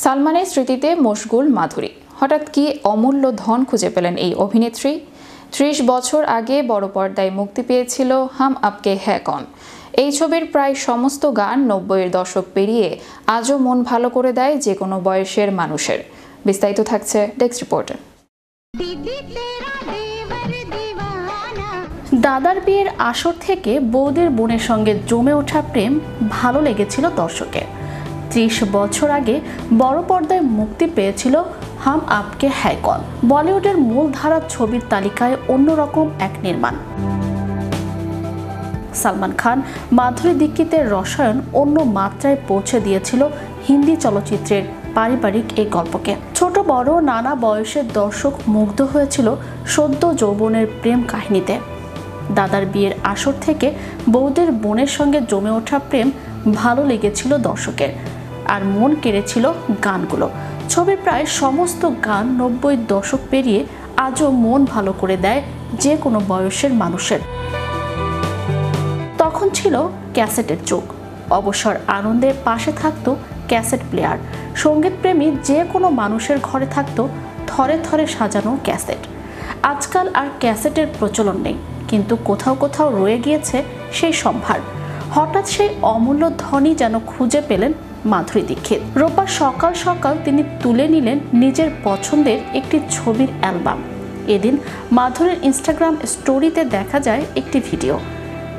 সালমানের স্মৃতিতে মশগুল মাধুরী। হঠাৎ কি অমূল্য ধন খুঁজে পেলেন এই অভিনেত্রী? ৩০ বছর আগে বড় পর্দায় মুক্তি পেয়েছিল হাম আপকে হ্যায় কন। এই ছবির প্রায় সমস্ত গান ৯০-এর দশক পেরিয়ে আজও মন ভালো করে দেয় যে কোনো বয়সের মানুষের। বিস্তারিত থাকছে ডেস্ক রিপোর্টে। দাদার বিয়ের আসর থেকে বৌদের বোনের সঙ্গে জমে ওঠা প্রেম ভালো লেগেছিল দর্শকের। ৩০ বছর আগে বড় পর্দায় মুক্তি পেয়েছিল হাম আপকে হ্যায় কন। বলিউডের মূলধারার ছবির তালিকায় অন্যরকম এক নির্মাণ। সালমান খান, মাধুরী দীক্ষিতের রসায়ন অন্য মাত্রায় পৌঁছে দিয়েছিল হিন্দি চলচ্চিত্রের পারিবারিক এই গল্পকে। ছোট বড় নানা বয়সের দর্শক মুগ্ধ হয়েছিল সদ্য যৌবনের প্রেম কাহিনীতে। দাদার বিয়ের আসর থেকে বৌদের বোনের সঙ্গে জমে ওঠা প্রেম ভালো লেগেছিল দর্শকের, আর মন কেড়েছিল গানগুলো। ছবির প্রায় সমস্ত গান ৯০-এর দশক পেরিয়ে আজও মন ভালো করে দেয় যে কোনো বয়সের মানুষের। তখন ছিল ক্যাসেটের যুগ। অবসর আনন্দের পাশে থাকতো ক্যাসেট প্লেয়ার। সঙ্গীতপ্রেমী যে কোনো মানুষের ঘরে থাকতো থরে থরে সাজানো ক্যাসেট। আজকাল আর ক্যাসেটের প্রচলন নেই, কিন্তু কোথাও কোথাও রয়ে গিয়েছে সেই সম্ভার। হঠাৎ সেই অমূল্য ধনই যেন খুঁজে পেলেন মাধুরী দীক্ষিত। রোববার সকাল সকাল তিনি তুলে নিলেন নিজের পছন্দের একটি ছবির অ্যালবাম। এদিন মাধুরীর ইনস্টাগ্রাম স্টোরিতে দেখা যায় একটি ভিডিও,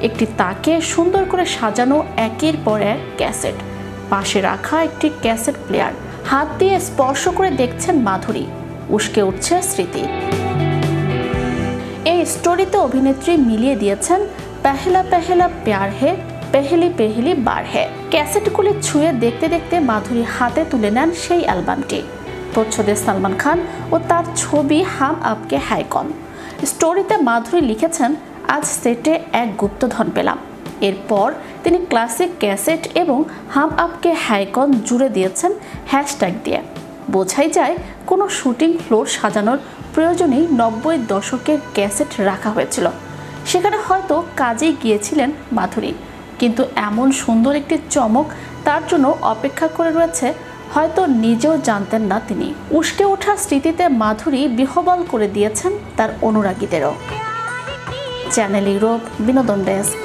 একটি তাকে সুন্দর করে সাজানো একের পর এক ক্যাসেট, পাশে রাখা একটি ক্যাসেট প্লেয়ার। হাত দিয়ে স্পর্শ করে দেখছেন মাধুরী, উস্কে উঠছে স্মৃতি। এই স্টোরিতে অভিনেত্রী মিলিয়ে দিয়েছেন পেহলা পেহলা প্যার হে, পেহলি পেহলি বার হে। ক্যাসেটগুলি ছুঁয়ে দেখতে দেখতে মাধুরী হাতে তুলে নেন সেই অ্যালবামটি। প্রচ্ছদে সালমান খান ও তার ছবি হাম আপকে হ্যায় কন। স্টোরিতে মাধুরী লিখেছেন, আজ সেটে এক গুপ্তধন পেলাম। এরপর তিনি ক্লাসিক ক্যাসেট এবং হাম আপকে হ্যায় কন জুড়ে দিয়েছেন হ্যাশট্যাগ দিয়ে। বোঝাই যায় কোনো শুটিং ফ্লোর সাজানোর প্রয়োজনেই ৯০-এর দশকের ক্যাসেট রাখা হয়েছিল। সেখানে হয়তো কাজেই গিয়েছিলেন মাধুরী, কিন্তু এমন সুন্দর একটি চমক তার জন্য অপেক্ষা করে রয়েছে হয়তো নিজেও জানতেন না তিনি। উস্কে ওঠা স্মৃতিতে মাধুরী বিহ্বল করে দিয়েছেন তার অনুরাগীদেরও। চ্যানেল ইউরোপ বিনোদন ডেস্ক।